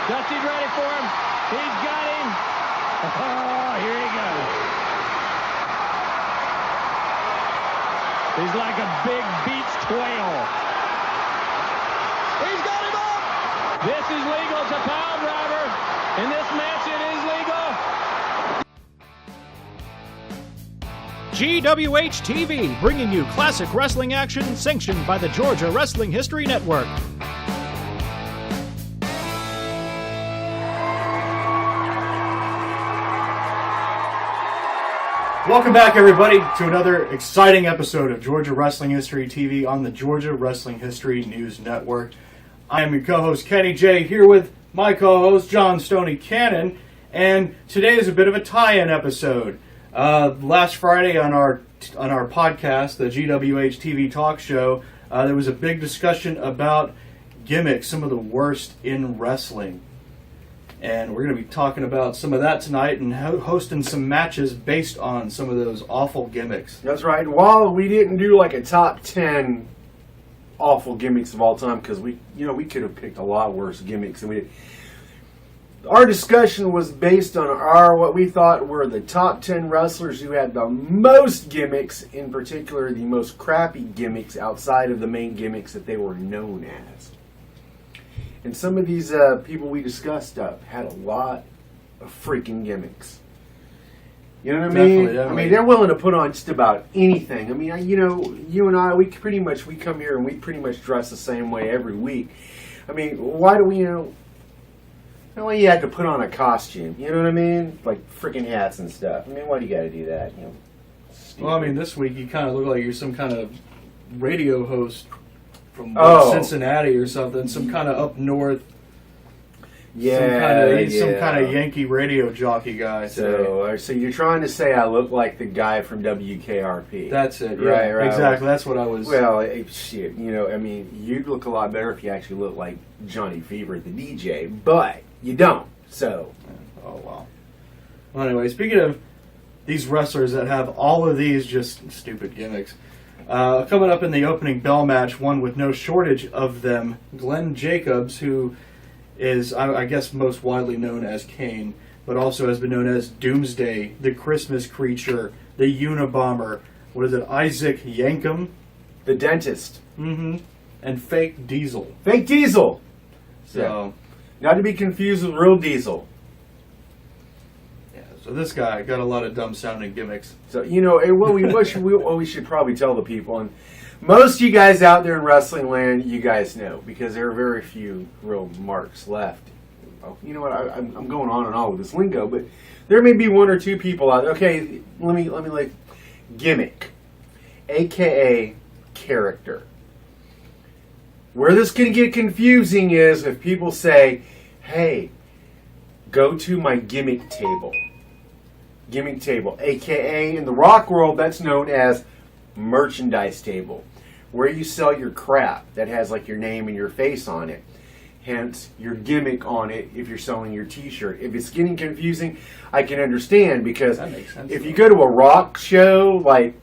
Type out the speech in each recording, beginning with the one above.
Dusty's ready for him. He's got him. Oh, here he goes. He's like a big beached whale. He's got him up. This is legal. It's a pile driver. In this match, it is legal. GWH TV, bringing you classic wrestling action sanctioned by the Georgia Wrestling History Network. Welcome back, everybody, to another exciting episode of Georgia Wrestling History TV on the Georgia Wrestling History News Network. I am your co-host, Kenny J, here with my co-host, John Stoney Cannon, and today is a bit of a tie-in episode. Last Friday on our podcast, the GWH TV talk show, there was a big discussion about gimmicks, some of the worst in wrestling. And we're going to be talking about some of that tonight and hosting some matches based on some of those awful gimmicks. That's right. And while we didn't do like a top 10 awful gimmicks of all time, because we could have picked a lot worse gimmicks than we did. Our discussion was based on what we thought were the top 10 wrestlers who had the most gimmicks, in particular the most crappy gimmicks outside of the main gimmicks that they were known as. And some of these people we discussed had a lot of freaking gimmicks. You know what I mean? Definitely. I mean, they're willing to put on just about anything. I mean, you and I, we come here and we pretty much dress the same way every week. I mean, why do we, why you have to put on a costume? You know what I mean? Like freaking hats and stuff. I mean, why do you got to do that? Well, I mean, this week you kind of look like you're some kind of radio host from Cincinnati or something, some kind of up north, some kind of Yankee radio jockey guy. So you're trying to say I look like the guy from WKRP? That's it, yeah, right. Exactly. That's what I was. Well, shit, I mean, you'd look a lot better if you actually looked like Johnny Fever, the DJ, but you don't. So, oh wow. Well, anyway, speaking of these wrestlers that have all of these just stupid gimmicks. Coming up in the opening bell match, one with no shortage of them, Glenn Jacobs, who is, I guess, most widely known as Kane, but also has been known as Doomsday, the Christmas Creature, the Unabomber, Isaac Yankum? The Dentist. Mm-hmm. And Fake Diesel. Fake Diesel! So, not to be confused with Real Diesel. So this guy got a lot of dumb-sounding gimmicks. So, what we should probably tell the people, and most of you guys out there in wrestling land, you guys know, because there are very few real marks left. You know what, I'm going on and on with this lingo, but there may be one or two people out there. Okay, let me like, gimmick, a.k.a. character. Where this can get confusing is if people say, hey, go to my gimmick table. Gimmick table, aka in the rock world that's known as merchandise table, where you sell your crap that has like your name and your face on it, hence your gimmick on it if you're selling your t-shirt. If it's getting confusing, I can understand, because that makes sense, if you go to a rock show, like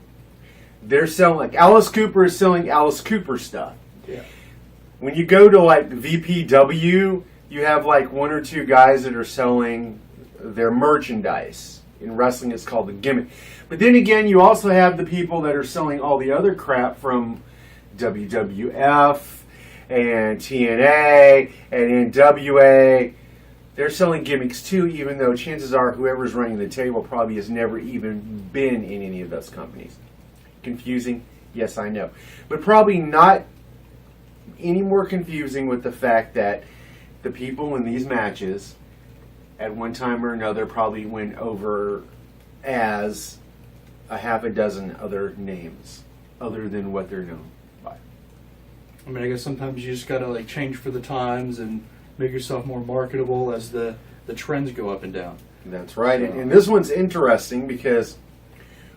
they're selling, like Alice Cooper is selling Alice Cooper stuff. Yeah. When you go to like VPW, you have like one or two guys that are selling their merchandise. In wrestling, it's called the gimmick. But then again, you also have the people that are selling all the other crap from WWF and TNA and NWA. They're selling gimmicks too, even though chances are whoever's running the table probably has never even been in any of those companies. Confusing? Yes, I know. But probably not any more confusing with the fact that the people in these matches at one time or another probably went over as a half a dozen other names other than what they're known by. I mean, I guess sometimes you just gotta like change for the times and make yourself more marketable as the trends go up and down. That's right. So, and this one's interesting because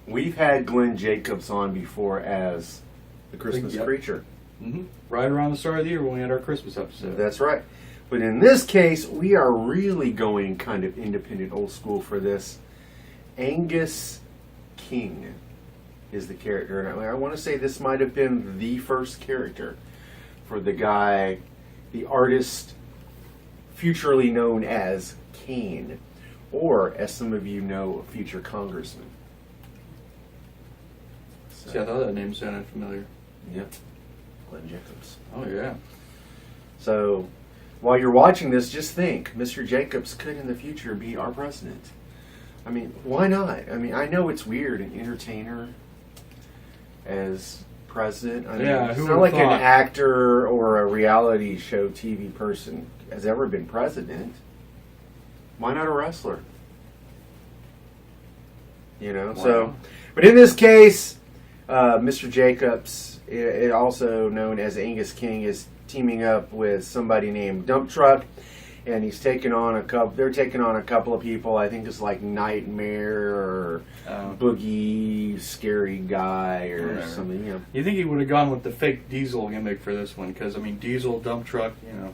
we've had Glenn Jacobs on before as the Christmas Creature. Mm-hmm. Right around the start of the year when we had our Christmas episode. That's right. But in this case, we are really going kind of independent old school for this. Angus King is the character. And I want to say this might have been the first character for the guy, the artist futurely known as Kane, or as some of you know, a future congressman. So, See, I thought that name sounded familiar. Yep. Glenn Jacobs. Oh, yeah. So, while you're watching this, just think, Mr. Jacobs could in the future be our president. I mean, why not? I mean, I know it's weird, an entertainer as president. I mean, Yeah, it's who not would've like an thought? actor or a reality show TV person has ever been president. Why not a wrestler? You know, so, but in this case, Mr. Jacobs, also known as Angus King, is teaming up with somebody named Dumptruck, and he's taking on a couple. They're taking on a couple of people. I think it's like Nightmare or Boogie, Scary Guy, or Whatever. something. You know, You think he would have gone with the fake Diesel gimmick for this one? Because, I mean, Diesel, dump truck, you know.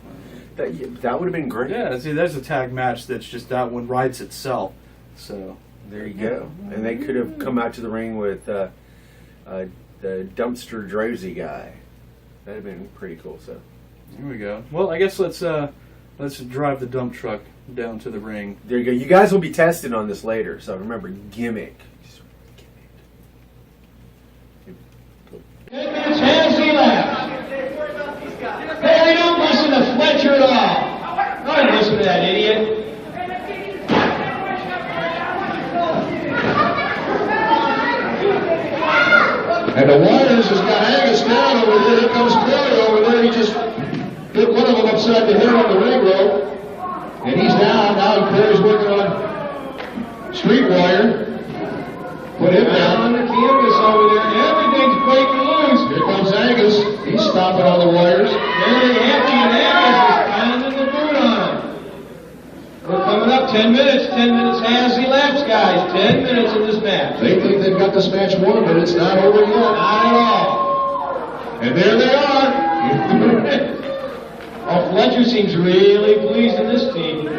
that would have been great. Yeah, see, there's a tag match that's just that one writes itself. So There you go. And they could have come out to the ring with the dumpster Drosy guy. That'd have been pretty cool. So here we go. Well, I guess let's drive the dump truck down to the ring. there you go. You guys will be tested on this later. So remember, gimmick. It's Hansley left. Hey, don't listen to Fletcher at all. Don't listen to that idiot. And the Warriors has got Angus down over there. Here comes Perry over there. He just hit one of them upside the head on the ring rope. And he's down. Now Perry's working on Street Warrior. Put him down. Angus over there. Everything's breaking loose. Here comes Angus. He's stopping all the Warriors. Very happy, and Angus is pounding the boot on him. We're coming up 10 minutes. 10 minutes has elapsed, guys. 10 minutes in this match. They think they've got this match won, but it's not over yet. Not at all. And there they are. Oh, Fletcher seems really pleased in this team. Yeah.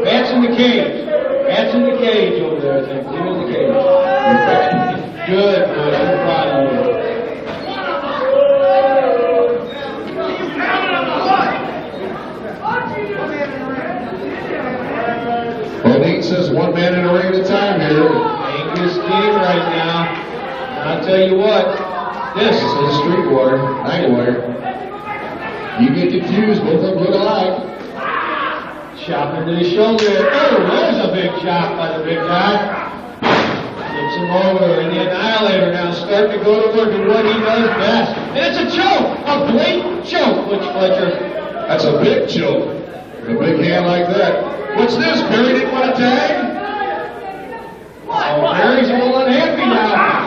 Bats in the cage. Bats in the cage over there, I think. Give him the cage. Good, good. I'm proud of you. Bodine says one man in a ring at a time here. Angus King right now. I'll tell you what, this is a Street Warrior, Night Warrior. You get confused, both of them look alike. Chop into the shoulder. Oh, there's a big chop by the big guy. Flips him over, and the Annihilator now starting to go to work in what he does best. And it's a choke, a blatant choke, Butch Fletcher. That's a big choke. A big hand like that. What's this? Perry didn't want to tag? Oh, Perry's a little unhappy now.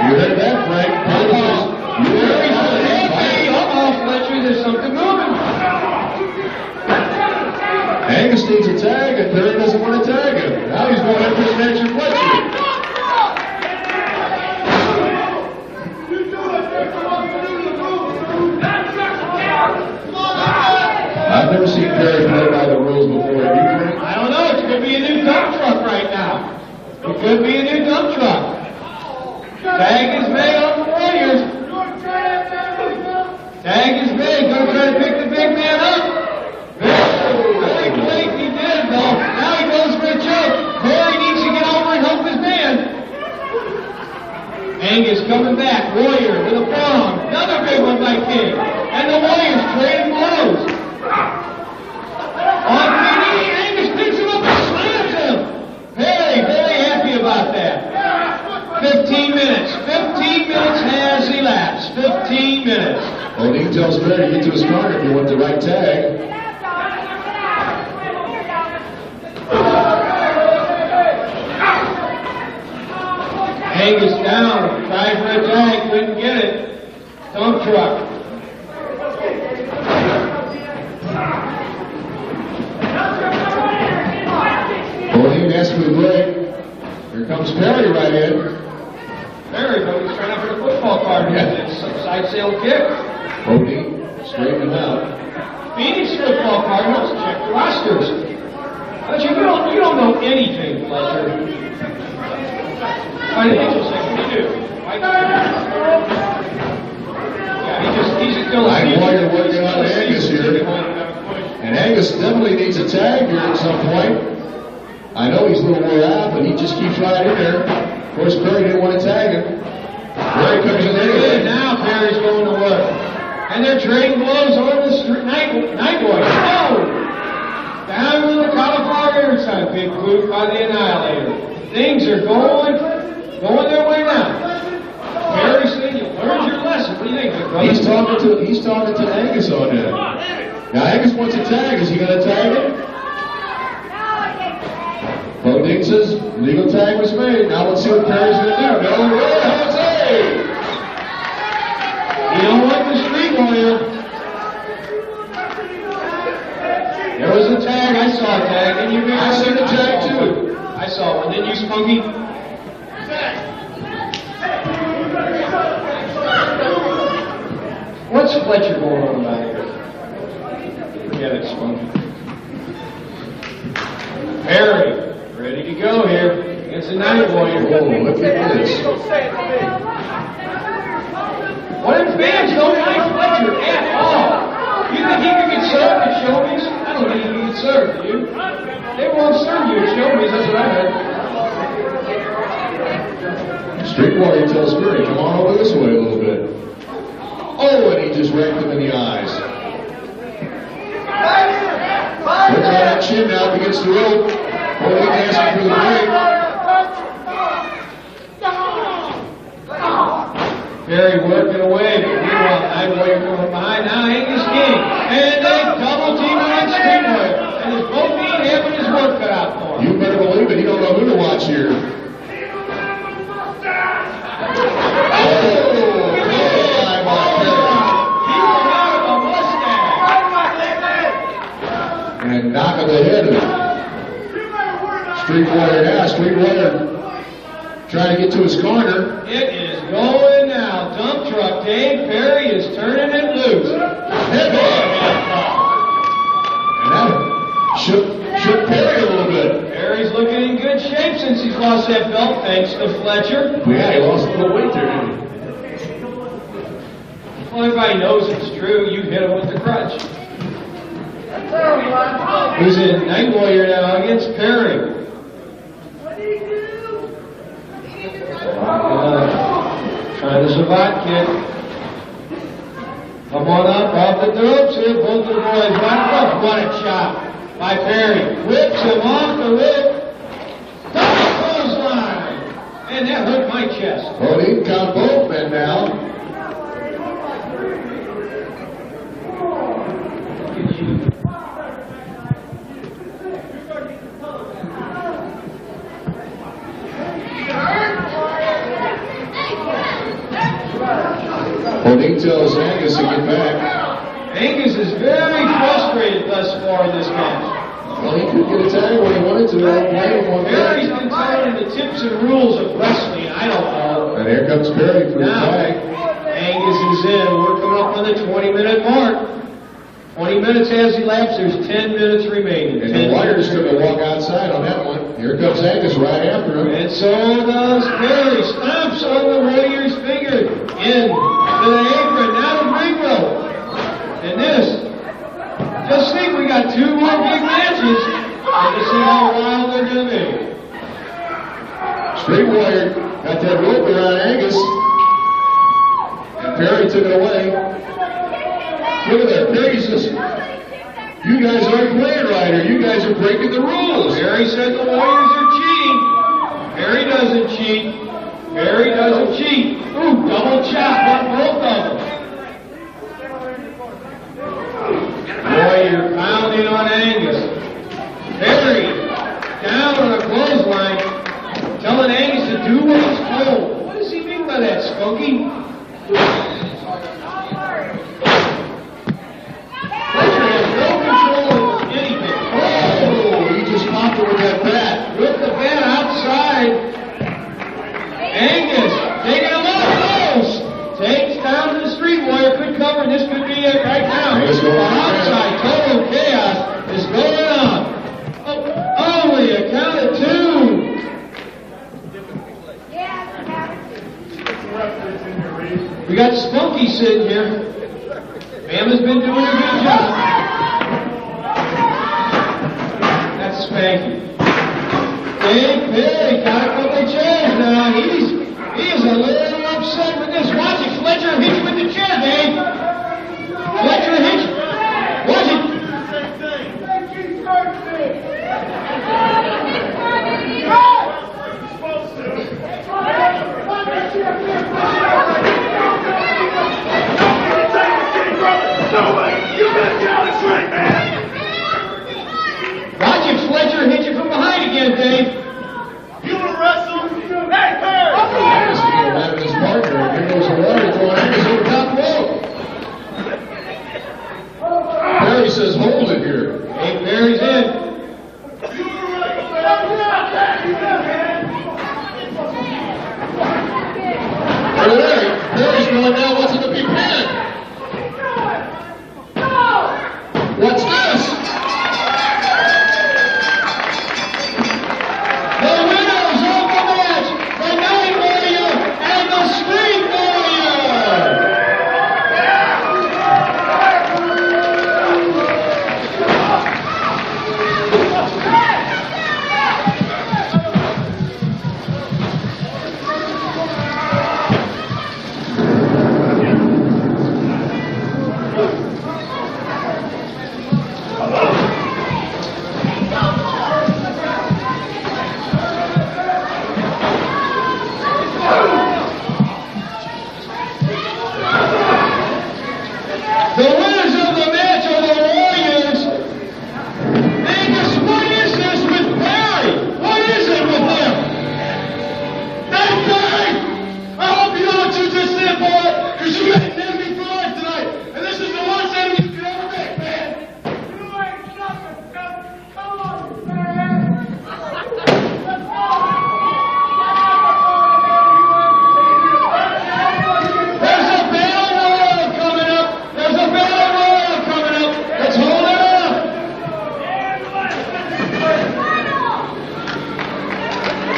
You heard that, Frank? Perry's unhappy. Uh-oh, Fletcher, there's something moving. Angus needs a tag, and Perry doesn't want to tag him. Now he's going after his match with Fletcher. I've never seen Perry play by the rules before. I don't know. It could be a new dump truck right now. It could be a new dump truck. Tag is made on the Warriors. Tag is made. Gonna try to pick the big man up. Very quick. He did though. Now he goes for a choke. Perry needs to get over and help his man. Angus coming back. Warrior with a forearm. Another big one by King. And the Warriors trading blows. On PD, Angus picks him up and slams him. Perry, very happy about that. 15 minutes. 15 minutes has elapsed. 15 minutes. Bodine tells Perry to get to his corner if you want the right tag. Angus down. Tried for a tag. Couldn't get it. Dump truck. Bodine asks for the break. Here comes Perry right in. Perry, but he's trying out for the football card. It's a side sail kick. Bodine, straighten him out. Phoenix football card. Let's check the rosters. But you don't know anything, Fletcher. Financial section, you do. still a Night season. Warrior working on Angus here. And Angus definitely needs a tag here at some point. I know he's a little wore out, but he just keeps right in there. Of course, Perry didn't want to tag him. Perry comes in anyway. And now Perry's going to work. And they're trading blows on the street. Night Warrior. Oh! Down with the cauliflower side. Big boot by the Annihilator. Things are going their way now. Perry said, you learned your lesson. What do you think, big brother? He's talking to Angus on that. Now Angus wants a tag. Is he going to tag him? Bodine says legal tag was made. Now let's see what Perry's going to do. No way, Jose! You don't want the Street Warrior. There was a tag. I saw a tag. And you I seen the tag too. I saw one. Didn't you, Spunky? What's Fletcher going on back here? Forget it, Spunky. Perry, ready to go here against the Night Warrior. Oh, look at this. What if fans don't like Fletcher at all? You think he could get served at Showbiz? I don't think he can get served, do you? They won't serve you at Showbiz, that's what I heard. Street Warrior tells Perry, come on over this way a little bit. Oh, and he just raked him in the eyes. Looks on that chin now up against the rope. Holding asking for the break. Perry working away, but meanwhile, Night Warrior coming behind. Now Angus King. And they double team on Street Warrior. And his both feet having his work cut out for him. You better believe it. He don't know who to watch here. And knock on the head of Street Warrior now. Street Warrior trying to get to his corner. It is going now. Dumptruck Dave Perry is turning it loose. And that shook Perry a little bit. Perry's looking in good shape since he's lost that belt, thanks to Fletcher. Well, yeah, he lost a little weight there, didn't he? Well, everybody knows it's true. You hit him with the crutch. Who's in Night Warrior now against Perry? Trying to survive, kid. Come on up, off the ropes here. Both the boys right up. What a shot by Perry. Whips him off the whip. Double clothesline. And that hurt my chest. Well, he can count both men now. Bodine tells Angus to get back. Angus is very frustrated thus far in this match. Well, he could get a tag when he wanted to. Perry's been telling him the tips and rules of wrestling. I don't know. And here comes Perry for the Now, tag. Angus is in. We're coming up on the 20-minute mark. 20 minutes has elapsed. There's 10 minutes remaining. And the Warriors took a walk outside on that one. Here comes Angus right after him. And so does Perry. Stomps on the Warrior's finger. In to the apron. Now to ring rope. And this. Just think we got two more big matches. And to see how wild they're going to be. Street Warrior got that rope around Angus. And Perry took it away. Look at that. Perry says, you guys aren't playing right here. You guys are breaking the rules. Perry said the Warriors are cheating. Perry doesn't cheat. Perry doesn't cheat. Ooh, double chop on both of them. Warrior pounding on Angus. Perry down on a clothesline, telling Angus to do what he's told. What does he mean by that, Spunky? Fletcher has no control of anything. Oh, he just popped it with that bat. With the bat outside. Angus taking him up close. Takes down to the Street Warrior. Could cover. This could be it right now. Angus going Outside. Total chaos is going on. Only a count of two. We got Spunky sitting here. Emma's been doing a good job. That's Spanky. Big Billy got a couple of chairs now. He is a little upset with this. Watch it, Fletcher hit you with the chair, Dave. Fletcher hit you. Watch it. Watch it, Fletcher hit you from behind again, Dave. You want to wrestle? Hey, Perry! Angus to go out of his partner. And here goes the water throwing Angus over top rope. Perry says, hold it here. Hey, Perry's in. Perry's going now, wants it to be pinned. What's this? The winners of the match, the Night Warrior and the Street Warrior. The winners of the match are the Warriors. Angus, what is this with Perry? What is it with him? Hey, Perry! I hope you know what you just did, boy, because you made an enemy for life tonight. And this is the worst enemy you could ever make, man. You ain't nothing, come on, man! There's a battle royal coming up. There's a battle royal coming up. Let's hold it up.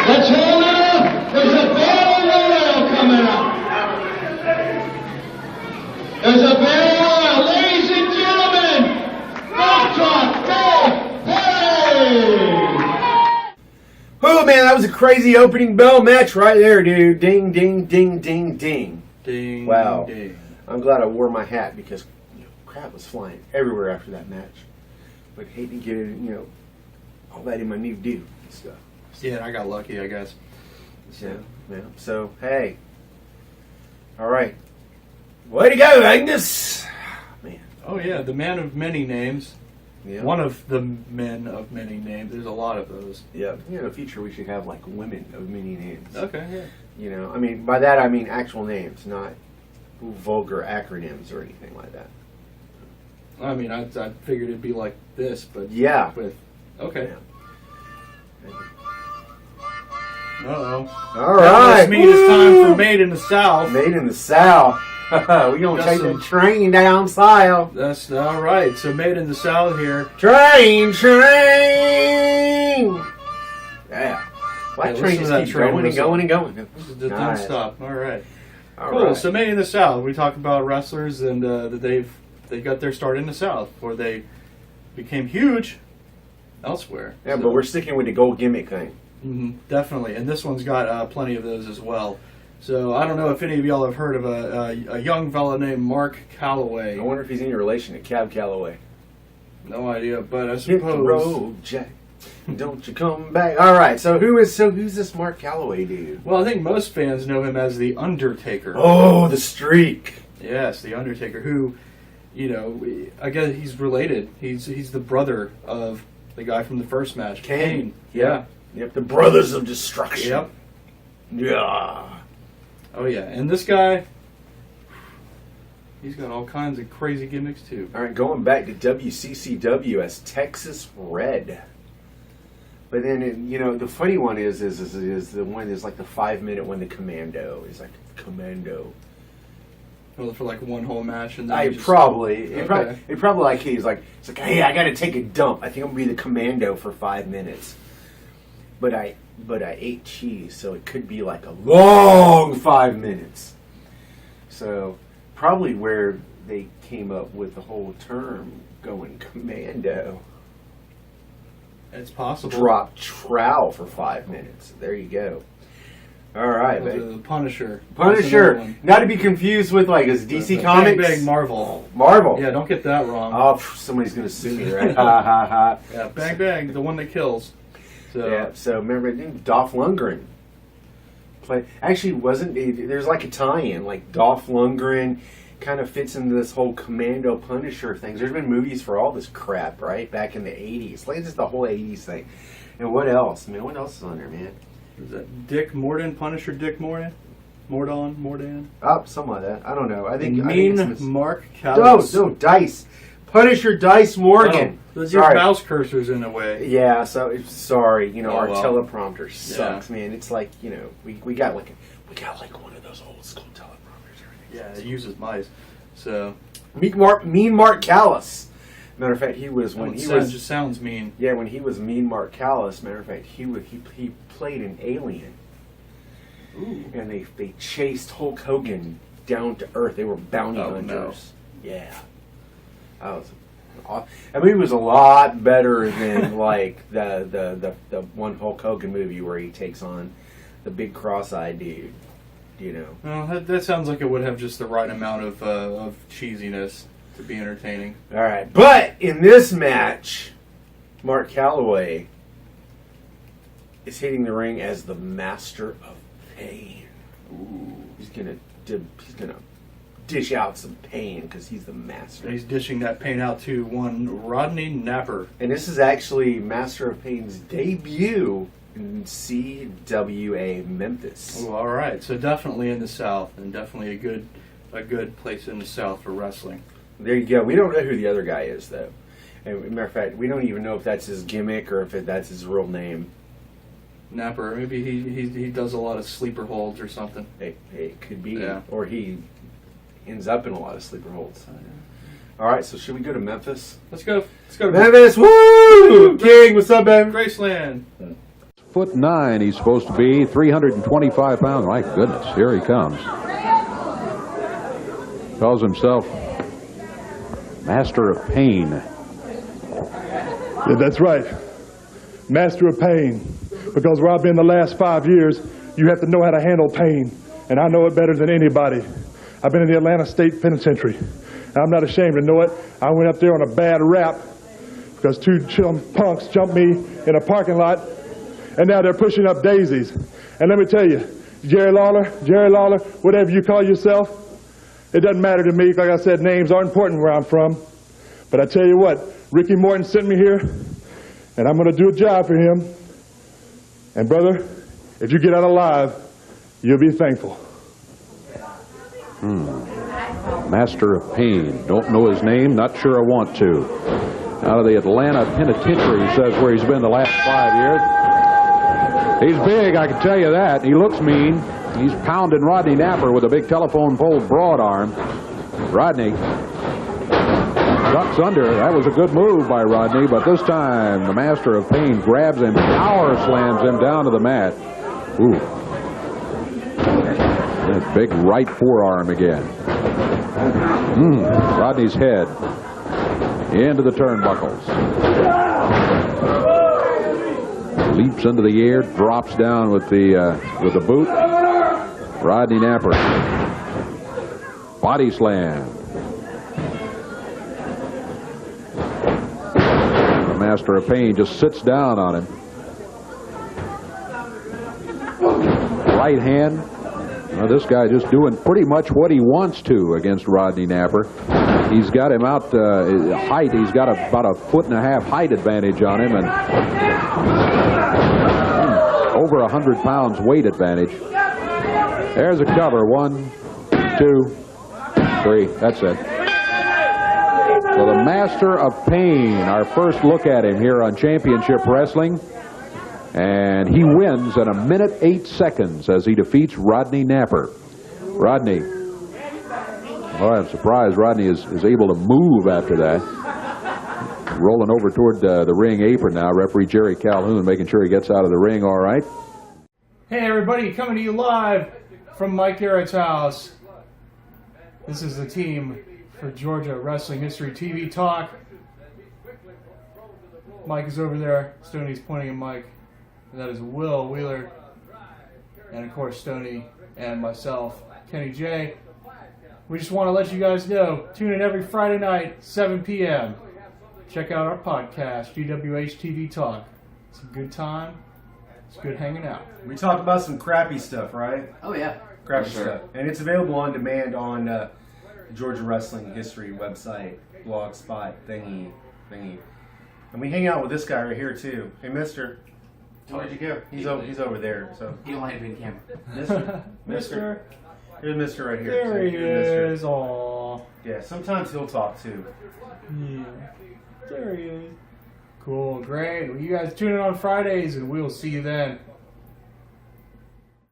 Let's hold it up. There's a battle royal coming up. There's a battle royal. Ladies and gentlemen, Dumptruck, go, play! Oh man, that was a crazy opening bell match right there, dude. Ding, ding, ding, ding, ding. Ding, Wow. ding. I'm glad I wore my hat because crap was flying everywhere after that match. But hate to get it, all that in my new do and stuff. Yeah, I got lucky, I guess. Yeah. So hey, all right, way to go, Angus. Man. Oh yeah, the man of many names. Yeah. One of the men of many names. There's a lot of those. Yeah. In the future, we should have like women of many names. Okay, yeah. I mean, by that I mean actual names, not vulgar acronyms or anything like that. I mean, I figured it'd be like this, but Yeah. with okay. Yeah. Uh-oh. All That right. must mean it's time for Woo! Made in the South. Made in the South. We're gonna Got take some- the train down south. That's all right. So Made in the South here. Train. Yeah. Well, that Yeah, train listen to just that keeps train going and whistle. going and going. This is the Nice. don't stop. All right. All Cool. right. So Made in the South. We talk about wrestlers and that they got their start in the South, where they became huge elsewhere. Yeah, So- but we're sticking with the gold gimmick thing. Definitely, and this one's got plenty of those as well. So I don't know if any of y'all have heard of a young fella named Mark Calloway. I wonder if he's any relation to Cab Calloway. No idea, but I Hit the suppose. road, Jack. Don't you come back. All right. So who's this Mark Calloway dude? Well, I think most fans know him as the Undertaker. Oh, the streak. Yes, the Undertaker, who, I guess he's related. He's the brother of the guy from the first match, Kane. Yeah. Yep. The Brothers of Destruction. Yep. Yeah. Oh yeah, and this guy, he's got all kinds of crazy gimmicks too. All right, going back to WCCW as Texas Red. But then, the funny one is the one that's like the 5-minute one, the Commando. He's like, Commando. Well, for like one whole match, and then I he just- probably, Okay. it probably like he's like, hey, I got to take a dump. I think I'm going to be the Commando for 5 minutes. But I ate cheese, so it could be like a long 5 minutes. So probably where they came up with the whole term going commando. It's possible. Drop trowel for 5 minutes. There you go. All right, The Punisher. Punisher, not to be confused with like his DC Comics. Bang Bang Marvel. Marvel. Yeah, don't get that wrong. Oh, somebody's gonna sue me, right? Ha ha ha. Yeah, Bang Bang, the one that kills. So, Yeah. So remember, Dolph Lundgren. Actually, there's like a tie-in, like Dolph Lundgren kind of fits into this whole Commando Punisher thing. There's been movies for all this crap, right? Back in the 80s. Like, just the whole 80s thing. And what else? Man, what else is on there, man? Is that Dick Morden, Punisher Dick Morden? Mordan? Oh, something like that. I don't know. I think it's Mark Callis. No, Dice. Punisher Dice Morgan. Oh, those are mouse cursors in a way. Yeah, so sorry, our well. teleprompter sucks, man. It's like, we got like one of those old school teleprompters. Yeah, it uses mice. So Mean Mark Callis. Matter of fact, just sounds mean. Yeah, when he was Mean Mark Callis, matter of fact, he played an alien. Ooh. And they chased Hulk Hogan down to Earth. They were bounty hunters. No. Yeah. I mean, it was a lot better than like the one Hulk Hogan movie where he takes on the big cross-eyed dude. Well, that sounds like it would have just the right amount of cheesiness to be entertaining. All right, but in this match, Mark Calloway is hitting the ring as the Master of Pain. Ooh, he's gonna dish out some pain because he's the master. He's dishing that pain out to one Rodney Napper. And this is actually Master of Pain's debut in CWA Memphis. Oh, all right. So definitely in the South, and definitely a good place in the South for wrestling. There you go. We don't know who the other guy is, though. And matter of fact, we don't even know if that's his gimmick or if that's his real name. Napper. Maybe he does a lot of sleeper holds or something. It could be. Yeah. Or he ends up in a lot of sleeper holds. All right, so should we go to Memphis? Let's go to Memphis. Woo! King, what's up, man? Graceland. 6'9" he's supposed to be, 325 pounds. My goodness, here he comes. Calls himself Master of Pain. Yeah, that's right. Master of Pain. Because where I've been the last 5 years, you have to know how to handle pain. And I know it better than anybody. I've been in the Atlanta State Penitentiary. And I'm not ashamed to know it. I went up there on a bad rap because two punks jumped me in a parking lot. And now they're pushing up daisies. And let me tell you, Jerry Lawler, whatever you call yourself, it doesn't matter to me. Like I said, names aren't important where I'm from. But I tell you what, Ricky Morton sent me here, and I'm going to do a job for him. And brother, if you get out alive, you'll be thankful. Master of Pain. Don't know his name, not sure I want to. Out of the Atlanta Penitentiary, he says, where he's been the last 5 years. He's big, I can tell you that. He looks mean. He's pounding Rodney Napper with a big telephone pole broad arm. Rodney ducks under. That was a good move by Rodney, but this time the Master of Pain grabs him, power slams him down to the mat. Ooh. That big right forearm again. Rodney's head into the turnbuckles. Leaps into the air, drops down with the boot. Rodney Napper. Body slam. The Master of Pain just sits down on him. Right hand. Well, this guy just doing pretty much what he wants to against Rodney Napper. He's got him out height. He's got about a 1.5 foot height advantage on him, and over 100 pounds weight advantage. There's a cover. 1, 2, 3. That's it. So the Master of Pain, our first look at him here on Championship Wrestling. And he wins in 1 minute 8 seconds as he defeats Rodney Napper. Rodney. Oh, I'm surprised Rodney is able to move after that. Rolling over toward the ring apron now. Referee Jerry Calhoun making sure he gets out of the ring all right. Hey everybody, coming to you live from Mike Garrett's house. This is the team for Georgia Wrestling History TV Talk. Mike is over there. Stoney's pointing at Mike. And that is Will Wheeler. And of course, Stoney and myself, Kenny J. We just want to let you guys know, tune in every Friday night, 7 p.m. Check out our podcast, GWH TV Talk. It's a good time. It's good hanging out. We talk about some crappy stuff, right? Oh, yeah. Crappy For sure. stuff. And it's available on demand on the Georgia Wrestling History website, blogspot, thingy. And we hang out with this guy right here, too. Hey, mister. Where'd you go? He's over there. So You don't like to be in camera. Mister. Here's Mister right here. There he Here's is. Aw. Yeah, sometimes he'll talk, too. Yeah. There he is. Cool, great. Well, you guys tune in on Fridays, and we'll see you then.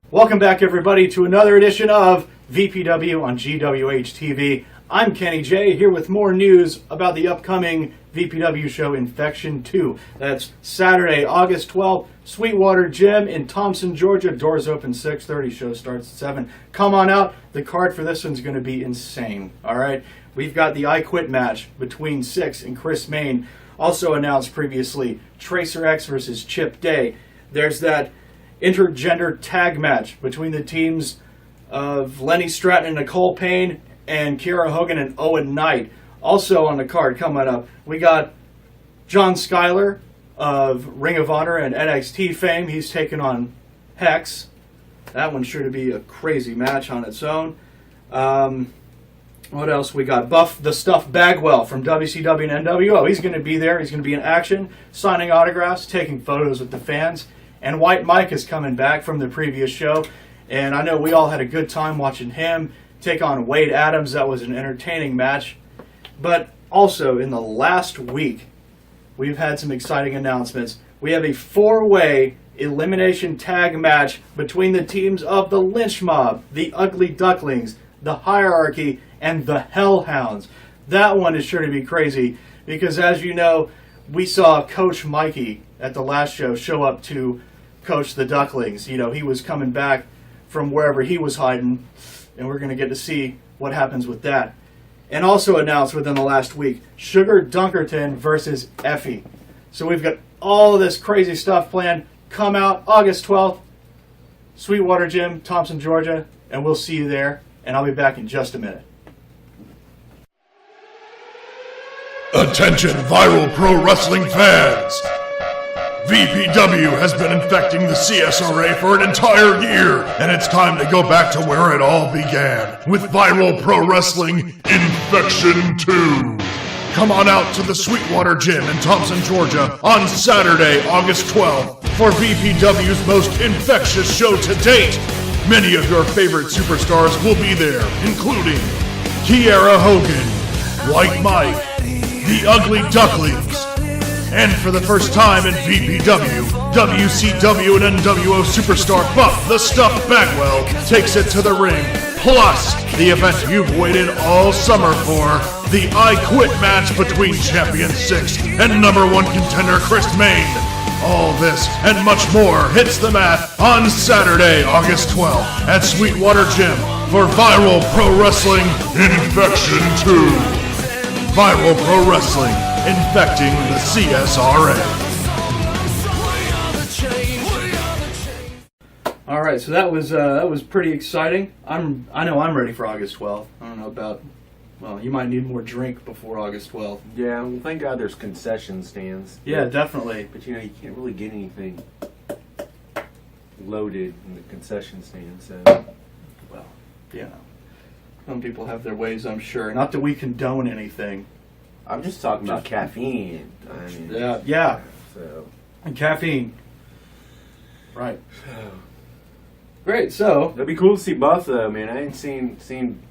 Welcome back, everybody, to another edition of VPW on GWH TV. I'm Kenny J, here with more news about the upcoming VPW show Infection 2. That's Saturday, August 12th, Sweetwater Gym in Thompson, Georgia. Doors open 6:30, show starts at 7. Come on out. The card for this one's going to be insane, all right? We've got the I Quit match between Six and Chris Main. Also announced previously, Tracer X versus Chip Day. There's that intergender tag match between the teams of Lenny Stratton and Nicole Payne and Kiera Hogan and Owen Knight. Also on the card coming up, we got John Schuyler of Ring of Honor and NXT fame. He's taking on Hex. That one's sure to be a crazy match on its own. What else we got? Buff the Stuff Bagwell from WCW and NWO. He's going to be there. He's going to be in action, signing autographs, taking photos with the fans. And White Mike is coming back from the previous show. And I know we all had a good time watching him take on Wade Adams. That was an entertaining match. But also, in the last week, we've had some exciting announcements. We have a 4-way elimination tag match between the teams of the Lynch Mob, the Ugly Ducklings, the Hierarchy, and the Hellhounds. That one is sure to be crazy because, as you know, we saw Coach Mikey at the last show up to coach the Ducklings. You know, he was coming back from wherever he was hiding, and we're going to get to see what happens with that. And also announced within the last week, Sugar Dunkerton versus Effie. So we've got all of this crazy stuff planned. Come out August 12th, Sweetwater Gym, Thompson, Georgia, and we'll see you there. And I'll be back in just a minute. Attention viral pro wrestling fans! VPW has been infecting the CSRA for an entire year, and it's time to go back to where it all began, with Viral Pro Wrestling Infection 2. Come on out to the Sweetwater Gym in Thompson, Georgia on Saturday, August 12th for VPW's most infectious show to date. Many of your favorite superstars will be there, including Kiera Hogan, White Mike, the Ugly Ducklings, and for the first time in VPW, WCW and NWO superstar Buff the Stuff Bagwell takes it to the ring. Plus, the event you've waited all summer for, the I Quit match between Champion 6 and number 1 contender Chris Main. All this and much more hits the mat on Saturday, August 12th at Sweetwater Gym for Viral Pro Wrestling Infection 2. Viral Pro Wrestling, infecting the CSRA. All right, so that was pretty exciting. I know I'm ready for August 12th. I don't know about. Well, you might need more drink before August 12th. Yeah, well, thank God there's concession stands. Yeah, definitely. But you know, you can't really get anything loaded in the concession stand, so. Well, you know, some people have their ways, I'm sure. Not that we condone anything. I'm just talking about caffeine. I mean, Yeah. So. And caffeine. Right. Great. So It'd be cool to see Buff though, man. I ain't seen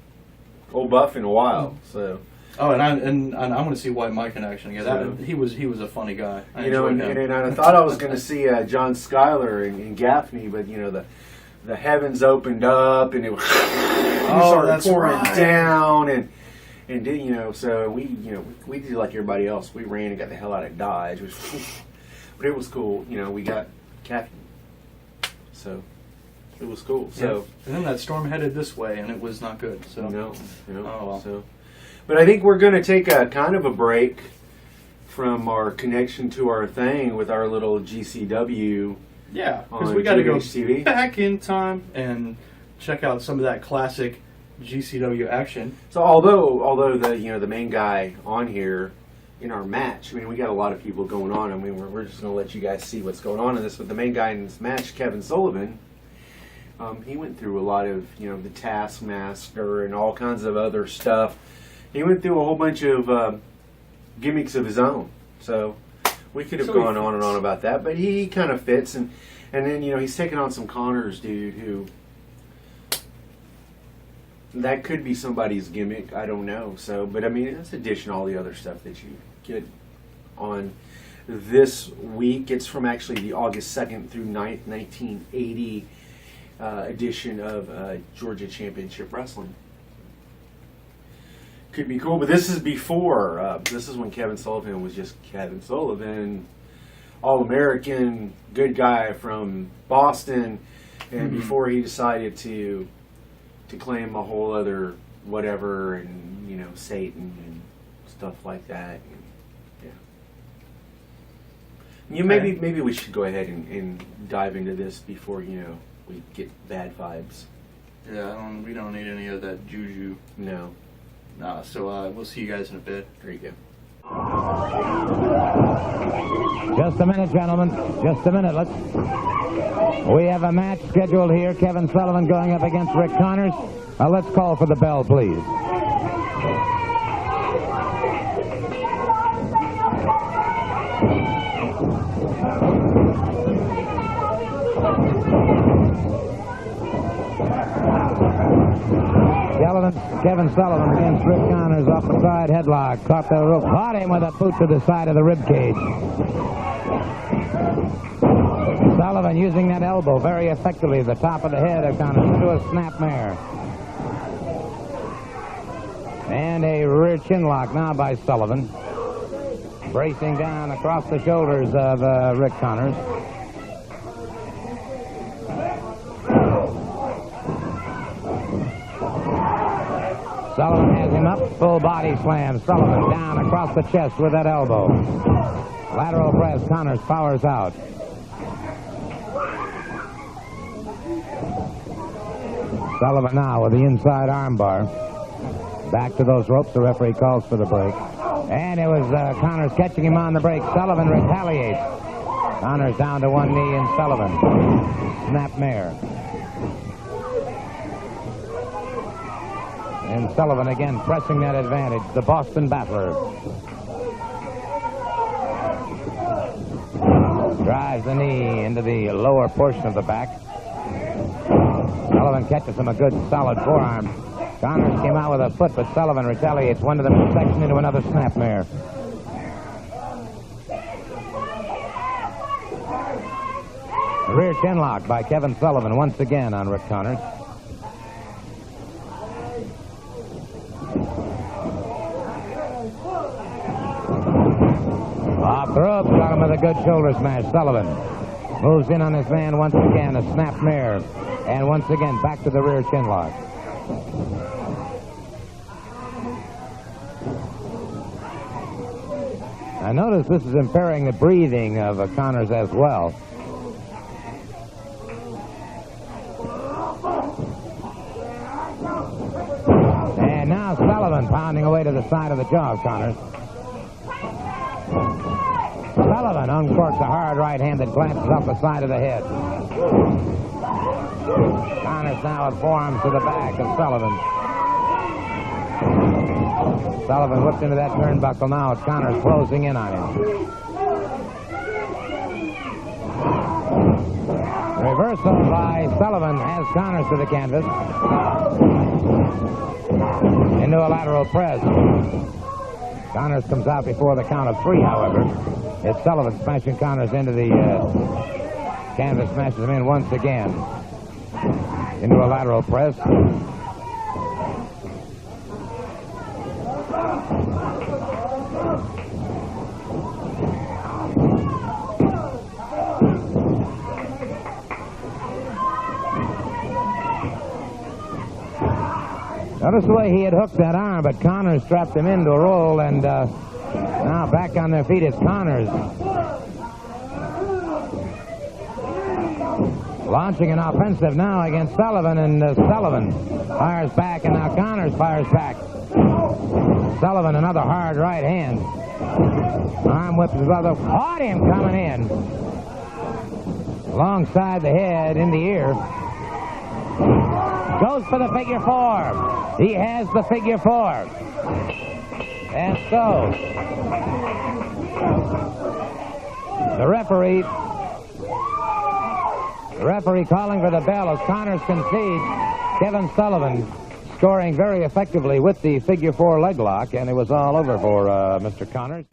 old Buff in a while, so. Oh, and I want to see White Mike in action again. He was a funny guy. I You know, and I thought I was going to see John Schuyler and Gaffney, but you know the heavens opened up and it was started pouring down and did, you know, so we did like everybody else. We ran and got the hell out of Dodge, but it was cool. You know, we got caffeine, so it was cool. So and then that storm headed this way and it was not good. So oh well. So. But I think we're going to take a kind of a break from our connection to our thing with our little GCW. Yeah, because on we got to go GHTV. back in time and check out some of that classic GCW action. So although the main guy on here in our match, I mean, we got a lot of people going on. I mean, we're just going to let you guys see what's going on in this. But the main guy in this match, Kevin Sullivan, he went through a lot of, the Taskmaster and all kinds of other stuff. He went through a whole bunch of gimmicks of his own. So we could have gone on and on about that, but he kind of fits. And then, he's taking on some Connors dude who, that could be somebody's gimmick. I don't know. So, but I mean, it's addition to all the other stuff that you get on this week. It's from actually the August 2nd through 9th, 1980 edition of Georgia Championship Wrestling. Could be cool, but this is before. This is when Kevin Sullivan was just Kevin Sullivan, All-American, good guy from Boston, and before he decided to claim a whole other whatever, and Satan and stuff like that. And, yeah. Maybe we should go ahead and dive into this before we get bad vibes. Yeah, we don't need any of that juju. No. Nah, so we'll see you guys in a bit. There you go. Just a minute, gentlemen. Just a minute. We have a match scheduled here. Kevin Sullivan going up against Rick Connors. Let's call for the bell, please. Kevin Sullivan against Rick Connors off the side headlock. Caught the rope. Caught him with a boot to the side of the rib cage. Sullivan using that elbow very effectively. The top of the head of Connors into a snapmare. And a rear chin lock now by Sullivan. Bracing down across the shoulders of Rick Connors. Sullivan has him up, full body slam. Sullivan down across the chest with that elbow. Lateral press, Connors powers out. Sullivan now with the inside armbar. Back to those ropes, the referee calls for the break. And it was Connors catching him on the break. Sullivan retaliates. Connors down to one knee and Sullivan. Snapmare. And Sullivan again pressing that advantage, the Boston Battler. Drives the knee into the lower portion of the back. Sullivan catches him a good solid forearm. Connors came out with a foot, but Sullivan retaliates. One to the midsection into another snapmare. A rear chin lock by Kevin Sullivan once again on Rick Connors. Off the rope, got him with a good shoulder smash. Sullivan moves in on his man once again, a snapmare, and once again back to the rear chin lock. I notice this is impairing the breathing of Connors as well. And now Sullivan pounding away to the side of the jaw of Connors. Sullivan uncorks a hard right hand that glances off the side of the head. Connors now with forearms to the back of Sullivan. Sullivan whipped into that turnbuckle now. Connors closing in on him. Reversal by Sullivan has Connors to the canvas. Into a lateral press. Connors comes out before the count of three, however. It's Sullivan smashing Connors into the canvas, smashes him in once again. Into a lateral press. Notice the way he had hooked that arm, but Connors strapped him into a roll, and now back on their feet is Connors. Launching an offensive now against Sullivan, and Sullivan fires back, and now Connors fires back. Sullivan, another hard right hand. Arm whips his brother. Caught him coming in. Alongside the head, in the ear. Goes for the figure four. He has the figure four. And so, the referee calling for the bell as Connors concedes. Kevin Sullivan scoring very effectively with the figure four leg lock, and it was all over for Mr. Connors.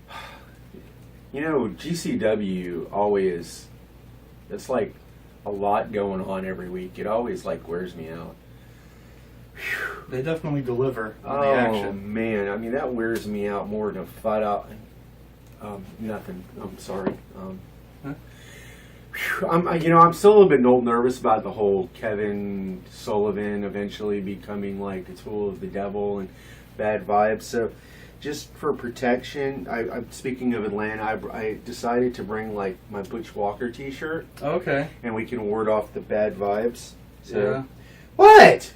You know, GCW always, it's like a lot going on every week. It always like wears me out. They definitely deliver on the Oh action. man, I mean that wears me out more than fight out. Nothing. I'm sorry. I'm still a little bit nervous about the whole Kevin Sullivan eventually becoming like a tool of the devil and bad vibes. So, just for protection, I'm speaking of Atlanta. I decided to bring like my Butch Walker T-shirt. Okay. And we can ward off the bad vibes. So, Yeah. What?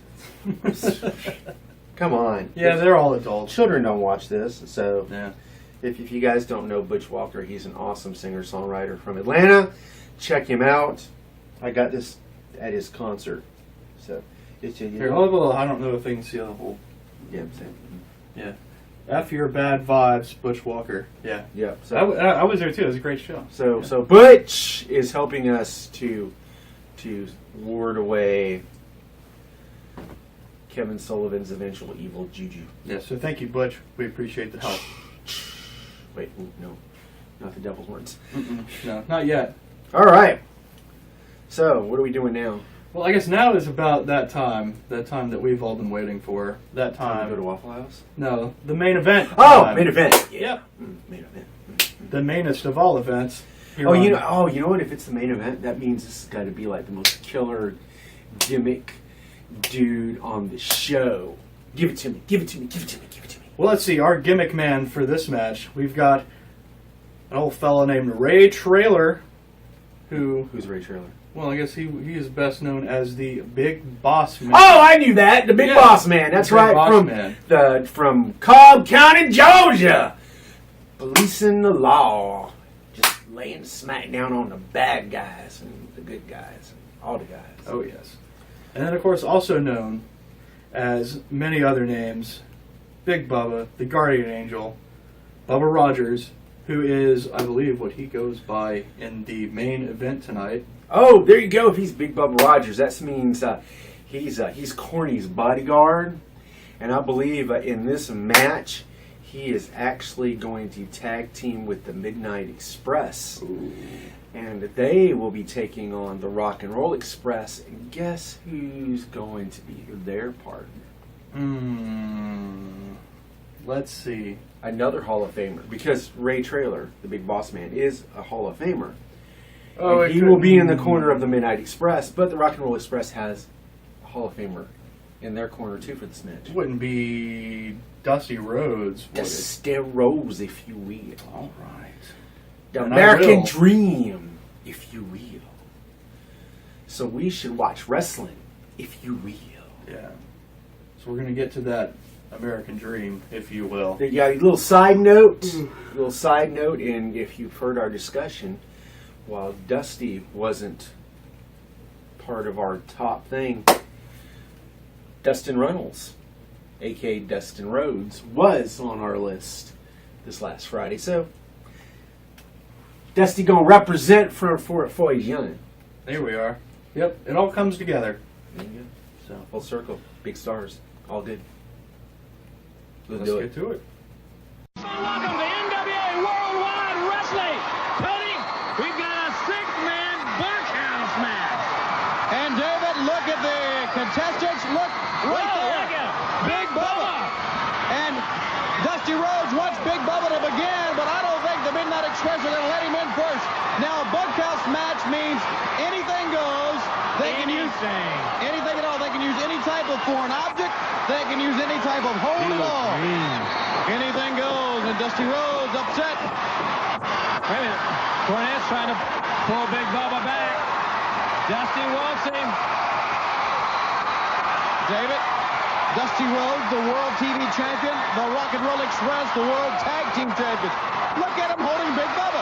Come on. Yeah, they're all adults. Children don't watch this, so Yeah. if you guys don't know Butch Walker, he's an awesome singer-songwriter from Atlanta. Check him out. I got this at his concert. So, it's a, Here, I don't know if they can see the whole. yeah, I'm saying. Yeah. F your bad vibes, Butch Walker. Yeah. Yeah. So, I was there too. It was a great show. so Butch is helping us to ward away Kevin Sullivan's eventual evil juju. Yeah, so thank you, Butch. We appreciate the help. Wait, no. Not the devil's horns. No, not yet. All right. So, what are we doing now? Well, I guess now is about that time that we've all been waiting for. That time. Go to Waffle House? No, the main event. Oh, time. main event. Yeah. Yep. Main event. The mainest of all events. Here You on- know what? If it's the main event, that means this has got to be like the most killer gimmick dude on the show. Give it to me. Give it to me. Give it to me. Give it to me. Well, let's see. Our gimmick man for this match, we've got an old fella named Ray Traylor, Who's Ray Traylor? Well, I guess he is best known as the Big Boss Man. Oh, I knew that. The Big Boss Man. That's Big right. Boss Man. From Cobb County, Georgia. Policing the law. Just laying smack down on the bad guys and the good guys and all the guys. Oh, yes. And then, of course, also known as many other names, Big Bubba, the Guardian Angel, Bubba Rogers, who is, I believe, what he goes by in the main event tonight. Oh, there you go. If he's Big Bubba Rogers, that means he's Corny's bodyguard. And I believe in this match, he is actually going to tag team with the Midnight Express. Ooh. And they will be taking on the Rock and Roll Express. And guess who's going to be their partner? Let's see. Another Hall of Famer. Because Ray Traylor, the Big Boss Man, is a Hall of Famer. Oh, and he will be in the corner of the Midnight Express, but the Rock and Roll Express has a Hall of Famer in their corner too for this match. Wouldn't be Dusty Rhodes, would it? Dusty Rhodes, if you will. All right. The And American Dream, if you will. So we should watch wrestling, if you will. Yeah. So we're going to get to that American Dream, if you will. There you go. A little side note. And if you've heard our discussion, while Dusty wasn't part of our top thing, Dustin Runnels, a.k.a. Dustin Rhodes, was on our list this last Friday. So, Dusty gonna represent for his young. There we are. Yep, it all comes together. There you go. So Full circle. Big stars. All good. let's get to it. Welcome to NWA Worldwide Wrestling. Tony, we've got a six-man bunkhouse match. And David, look at the contestants. Look right there. Look at Big Bubba. And Dusty Rhodes wants Big Bubba to begin, but I don't think the Midnight Express are going to let him in first. Now, a bunkhouse match means anything goes. They can use anything at all. They can use any type of foreign object. They can use any type of hold at all. Anything goes, and Dusty Rhodes upset. Wait a minute. Cornette's trying to pull Big Bubba back. Dusty wants him. David, Dusty Rhodes, the World TV Champion, the Rock and Roll Express, the World Tag Team Champion. Look at him holding Big Bubba.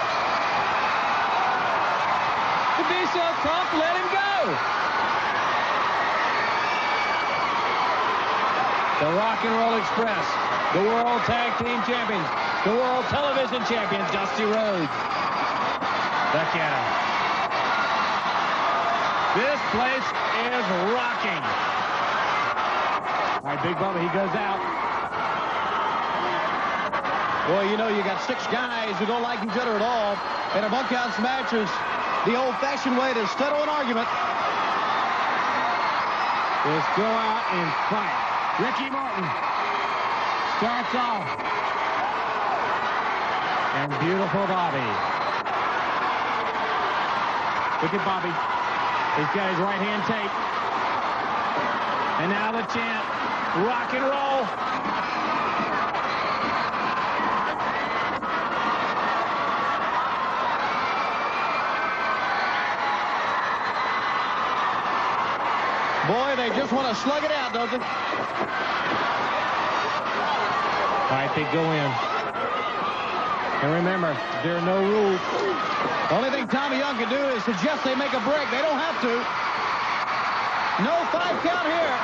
To be so tough, let him go. The Rock and Roll Express, the World Tag Team Champions, the World Television Champion, Dusty Rhodes. Look at him. This place is rocking. All right, Big Bubba, he goes out. Boy, you know, you got 6 guys who don't like each other at all. And a bunkhouse match is the old-fashioned way to settle an argument. Just go out and fight. Ricky Morton starts off. And beautiful Bobby. Look at Bobby. He's got his right hand taped. And now the chant, rock and roll. Boy, they just want to slug it out, doesn't it? All right, they go in. And remember, there are no rules. Only thing Tommy Young can do is suggest they make a break. They don't have to. No 5 count here.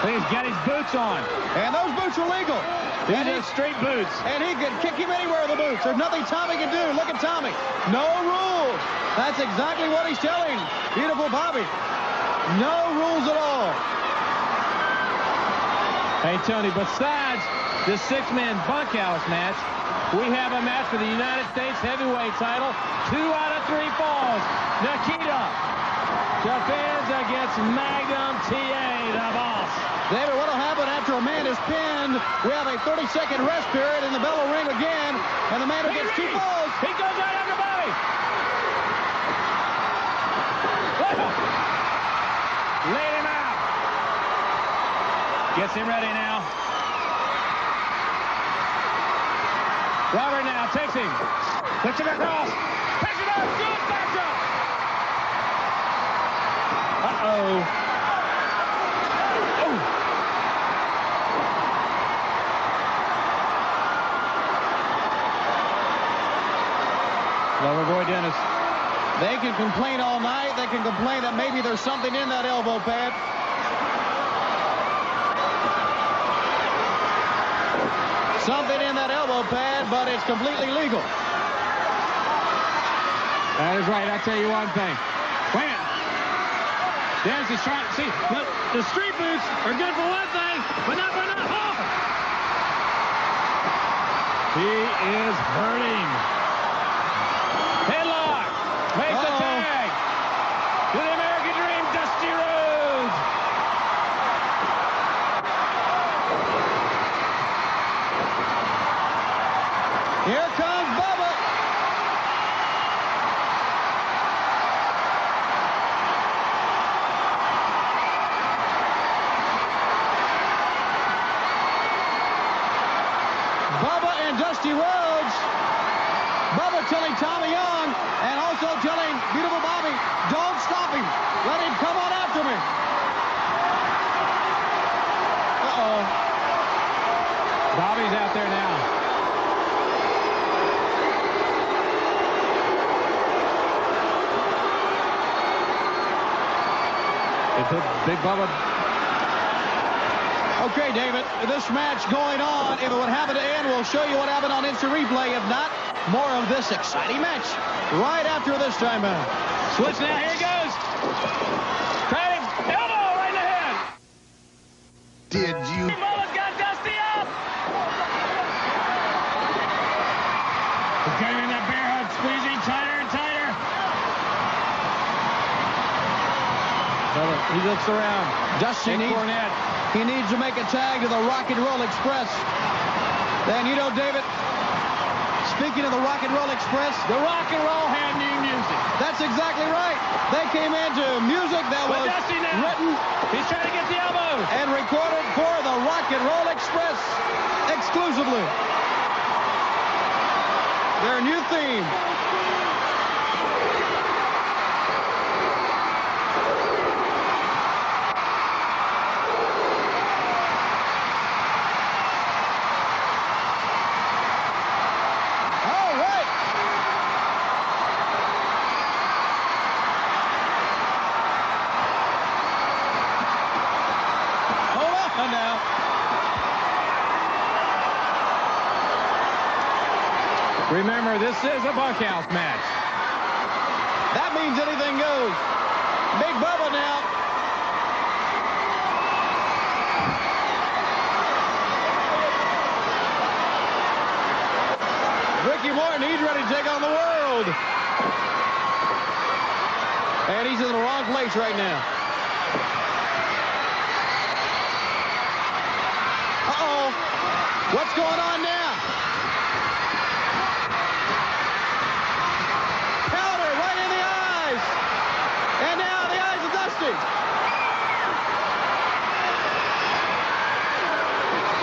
He's got his boots on. And those boots are legal. These are street boots. And he can kick him anywhere with the boots. There's nothing Tommy can do. Look at Tommy. No rules. That's exactly what he's telling beautiful Bobby. No rules at all. Hey, Tony, besides the 6-man bunkhouse match, we have a match for the United States heavyweight title. 2 out of 3 falls. Nikita defends against Magnum TA, the boss. David, what will happen after a man is pinned? We have a 30-second rest period, and the bell will ring again, and the man who gets 2 falls. He goes right after Bobby. Laid him out. Gets him ready now. Robert now takes him. Puts him across. Takes it up. Good backdrop. Uh-oh. Oh. Loverboy Dennis. They can complain all night. They can complain that maybe there's something in that elbow pad. Something in that elbow pad, but it's completely legal. That is right. I'll tell you one thing. Wait a minute. Dennis is trying to see. The street boots are good for one thing, but not for another. Oh! He is hurting. Headlock. Makes the tag. To the American Dream, Dusty Rhodes. Here comes Bubba. Bubba and Dusty Rhodes. Bubba telling Tommy Young and also telling beautiful Bobby, don't stop him. Let him come on after me. Uh-oh. Bobby's out there now. They put Big Bubba. Okay, David, this match going on. If it would happen to end, we'll show you what happened on instant replay. If not, more of this exciting match right after this time out. Switch now. Here he goes. Craig, elbow right in the head. Did you? Bubba's got Dusty up. He's got him in that bear hug, squeezing tighter and tighter. He looks around. Dusty needs to make a tag to the Rock and Roll Express. Then, you know, David, speaking of the Rock and Roll Express, The Rock and Roll had new music. that's exactly right. They came into music that was Dusty now. written He's trying to get the elbow. and recorded for the Rock and Roll Express exclusively. Their new theme. All right. Hold on now. Remember, this is a bunkhouse match. That means anything goes. Big Bubba now. Ricky Morton, he's ready to take on the world. And he's in the wrong place right now. Uh-oh. What's going on now? Powder right in the eyes. And now the eyes of Dusty.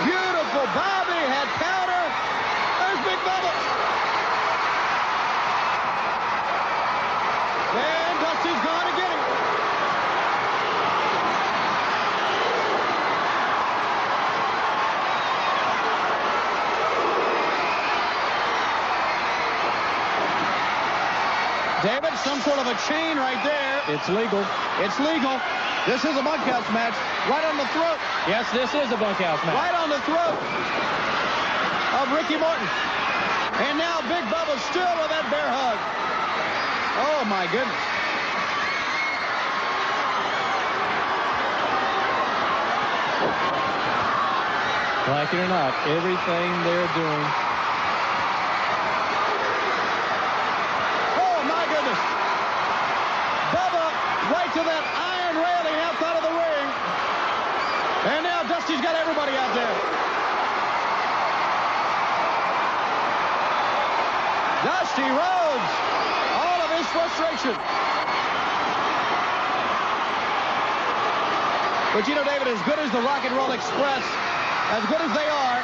Beautiful. Bobby had powder. There's Big Bubba. And Dusty's gone to get him. David, some sort of a chain right there. It's legal. It's legal. This is a bunkhouse match. Right on the throat. Yes, this is a bunkhouse match. Right on the throat of Ricky Morton. And now Big Bubba still with that bear hug. Oh, my goodness. Like it or not, everything they're doing. Oh, my goodness. Bubba right to that iron railing outside of the ring. And now Dusty's got everybody out there. Dusty Rhodes, all of his frustration. But you know, David, as good as the Rock and Roll Express, as good as they are,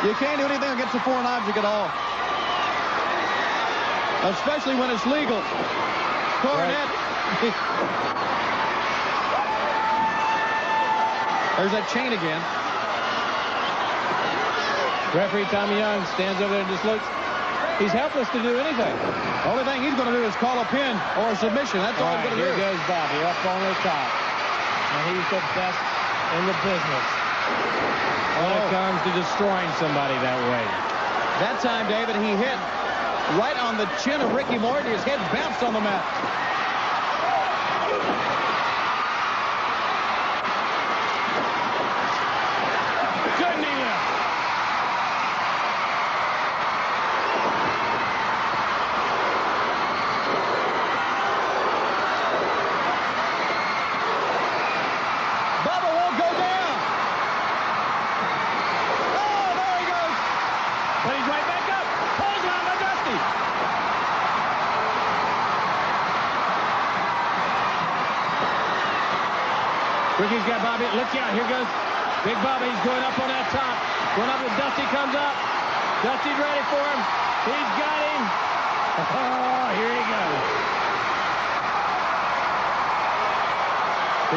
you can't do anything against a foreign object at all. Especially when it's legal. Cornet. There's that chain again. Referee Tommy Young stands over there and just looks. He's helpless to do anything. Only thing he's going to do is call a pin or a submission. That's all he's going to do. Here goes Bobby up on the top. And he's the best in the business when it comes to destroying somebody that way. That time, David, he hit right on the chin of Ricky Morton. His head bounced on the mat. Good knee lift. Bubba won't go down. Oh, there he goes. But he's right back up. Pulls around by Dusty. Ricky's got Bobby. Look out. Here goes Big Bobby. He's going up on that top. Going up as Dusty comes up. Dusty's ready for him. He's got him. Oh, here he goes.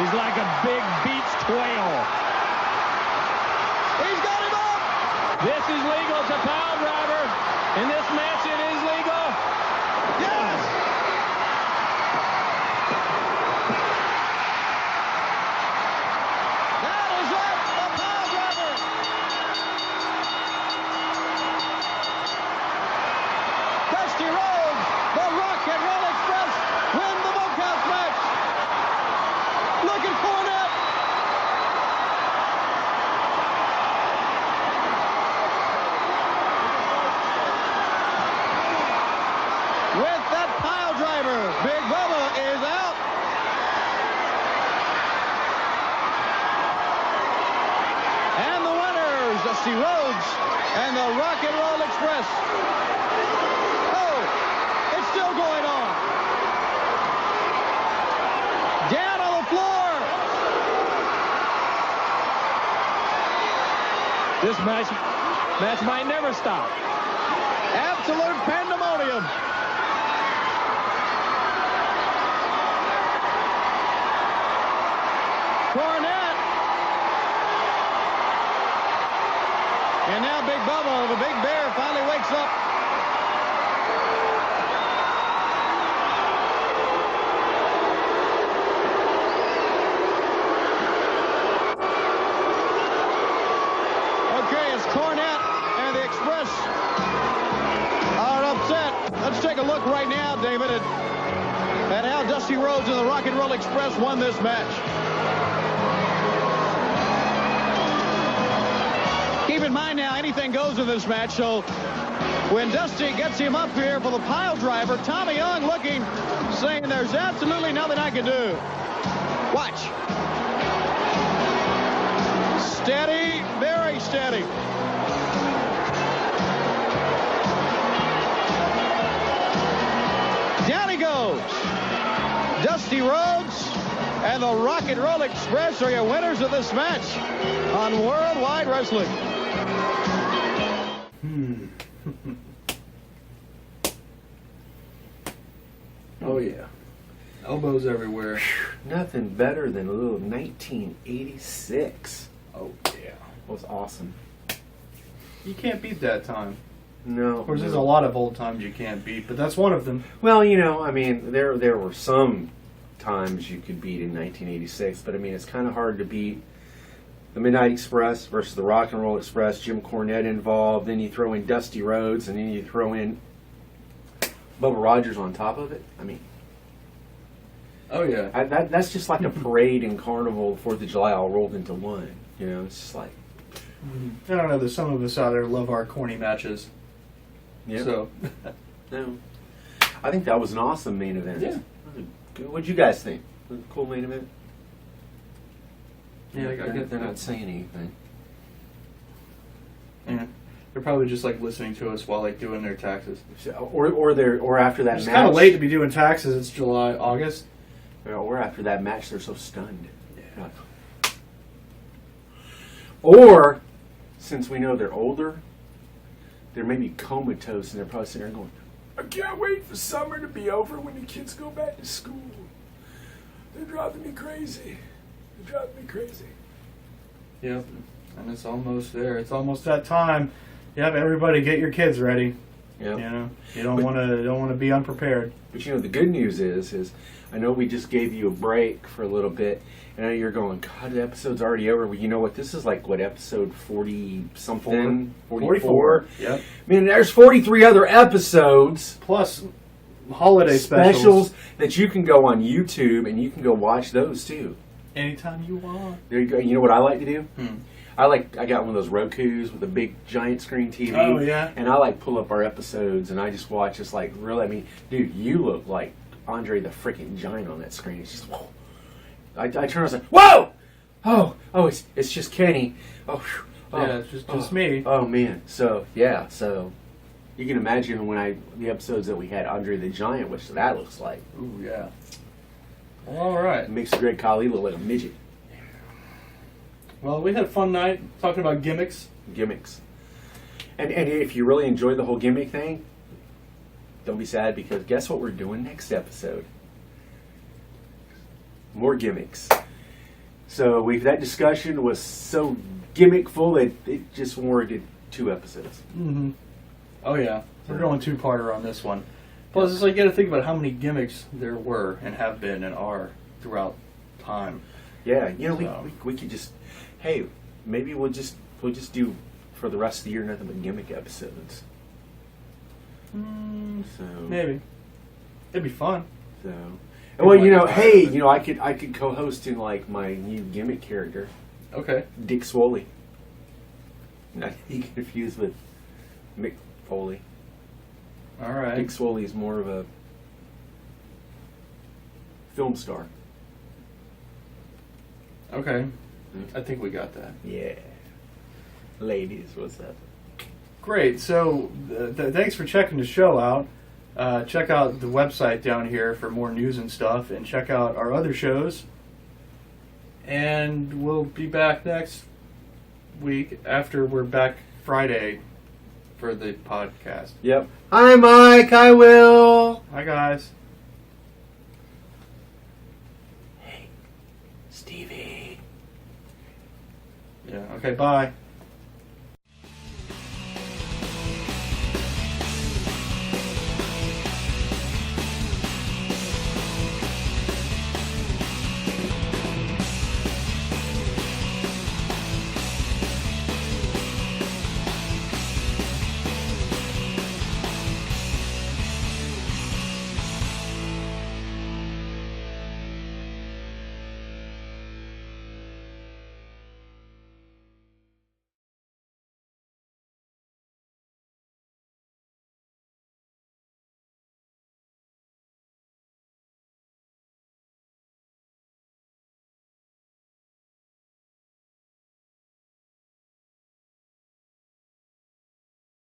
He's like a big beach whale. He's got him up. This is legal. It's a pile driver. In this match, it is legal. Yes. That is right. A pile driver. Dusty Rhodes, the Rock and Roll Express, win the bunkhouse match. Look at Cornet. is Dusty Rhodes and the Rock and Roll Express. Oh, it's still going on. Down on the floor. This match might never stop. Absolute pandemonium. Cornette. And now Big Bubba, the Big Bear, finally wakes up. Okay, it's Cornette and the Express are upset. Let's take a look right now, David, at how Dusty Rhodes and the Rock and Roll Express won this match. Keep in mind now, anything goes in this match, so when Dusty gets him up here for the pile driver, Tommy Young looking, saying there's absolutely nothing I can do. Watch. Steady, very steady. Down he goes. Dusty Rhodes and the Rock and Roll Express are your winners of this match on Worldwide Wrestling. Oh yeah. Elbows everywhere. Nothing better than a little 1986. Oh yeah. That was awesome. You can't beat that time. No. Of course, there's a lot of old times you can't beat, but that's one of them. Well, you know, I mean, there were some times you could beat in 1986, but I mean, it's kind of hard to beat the Midnight Express versus the Rock and Roll Express. Jim Cornette involved. Then you throw in Dusty Rhodes, and then you throw in Bubba Rogers on top of it. I mean, oh yeah. That's just like a parade and carnival, 4th of July all rolled into one. You know, it's just like. I don't know. There's some of us out there love our corny matches. Yeah. So. No. I think that was an awesome main event. Yeah. What'd you guys think? Cool main event? Yeah, I get they're that. not saying anything. Yeah. They're probably just like listening to us while like doing their taxes. Or after that It's match. kind of late to be doing taxes. It's July, August. Or after that match, they're so stunned. Yeah. Or, since we know they're older, they're maybe comatose and they're probably sitting there going, I can't wait for summer to be over when the kids go back to school. They're driving me crazy. They're driving me crazy. Yep. And it's almost there. It's almost that time. Yep. Everybody, get your kids ready. Yep. You know, you don't want to be unprepared. But you know, the good news is I know we just gave you a break for a little bit, and I know you're going, God, the episode's already over. Well, you know what? This is like, what, episode 40-something? 44? Yep. I mean, there's 43 other episodes. Plus holiday specials that you can go on YouTube, and you can go watch those, too. Anytime you want. There you go. You know what I like to do? I got one of those Rokus with a big giant screen TV. Oh, yeah. And I like pull up our episodes, and I just watch this, like, really, I mean, dude, you look like Andre the freaking Giant on that screen. It's just, whoa. I turn around and say, whoa! Oh, it's just Kenny. Oh, yeah, it's just me. Oh, man. So, yeah, so you can imagine the episodes that we had Andre the Giant, which that looks like. Ooh, yeah. Well, all right. It makes Greg Khali look like a midget. Well, we had a fun night talking about gimmicks. And if you really enjoyed the whole gimmick thing, don't be sad, because guess what we're doing next episode? More gimmicks. So that discussion was so gimmickful that it just warranted 2 episodes. Mm-hmm. Oh yeah, we're going 2-parter on this one. Plus, it's like you got to think about how many gimmicks there were and have been and are throughout time. Yeah, you know, we could just, hey, maybe we'll just do for the rest of the year nothing but gimmick episodes. So maybe it'd be fun. So, well, you know, hey, you know, I could co-host in like my new gimmick character. Okay. Dick Swoley. Not to be confused with Mick Foley. All right. Dick Swoley is more of a film star. Okay. I think we got that. Yeah. Ladies, what's up? Great. So, thanks for checking the show out. Check out the website down here for more news and stuff, and check out our other shows. And we'll be back next week after we're back Friday for the podcast. Yep. Hi, Mike. Hi, Will. Hi, guys. Hey, Stevie. Yeah. Okay. Bye.